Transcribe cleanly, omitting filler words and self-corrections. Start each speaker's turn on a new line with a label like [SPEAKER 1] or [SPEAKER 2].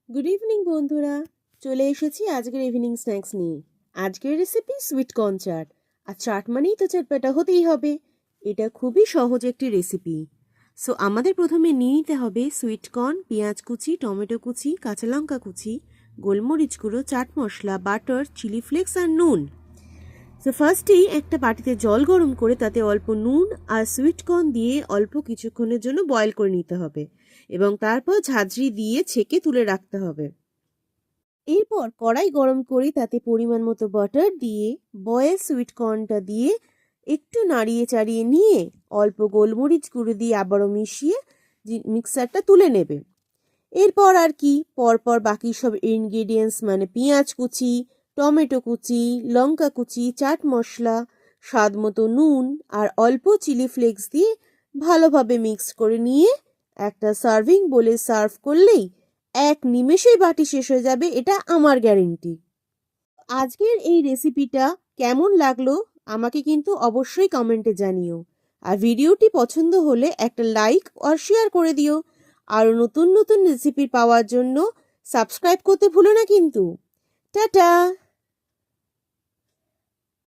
[SPEAKER 1] Good evening বন্ধুরা, চলে এসেছি আজকের ইভিনিং স্ন্যাক্স নিয়ে। আজকের রেসিপি সুইট কর্ন চাট। আর চাট মানেই তো চটপটা হতেই হবে। এটা খুবই সহজ একটি রেসিপি। সো আমাদের প্রথমে নিয়ে নিতে হবে সুইট কর্ন, পেঁয়াজ কুচি, টমেটো কুচি, কাঁচা লঙ্কা কুচি, গোলমরিচ গুঁড়ো, chaat masala, butter, chilli flakes আর নুন। সো ফার্স্টেই একটা বাটিতে জল গরম করে তাতে অল্প নুন আর সুইট কর্ন দিয়ে অল্প কিছুক্ষণের জন্য বয়েল করে নিতে হবে এবং তারপর ঝাঁঝরি দিয়ে ছেঁকে তুলে রাখতে হবে। এরপর কড়াই গরম করে তাতে পরিমাণ মতো বাটার দিয়ে বয়েল সুইট কর্নটা দিয়ে একটু নাড়িয়ে চাড়িয়ে নিয়ে অল্প গোলমরিচ গুঁড়ো দিয়ে আবারও মিশিয়ে মিক্সারটা তুলে নেবে। এরপর আর কি, পরপর বাকি সব ইনগ্রেডিয়েন্টস মানে পেঁয়াজ কুচি, টমেটো কুচি, লঙ্কা কুচি, চাট মশলা, স্বাদ মতো নুন আর অল্প চিলি ফ্লেক্স দিয়ে ভালোভাবে মিক্স করে নিয়ে একটা সার্ভিং বলে সার্ভ করলেই এক নিমেষেই বাটি শেষ হয়ে যাবে, এটা আমার গ্যারেন্টি। আজকের এই রেসিপিটা কেমন লাগলো আমাকে কিন্তু অবশ্যই কমেন্টে জানিও। আর ভিডিওটি পছন্দ হলে একটা লাইক আর শেয়ার করে দিও। আরও নতুন নতুন রেসিপি পাওয়ার জন্য সাবস্ক্রাইব করতে ভুলো না কিন্তু। টাটা।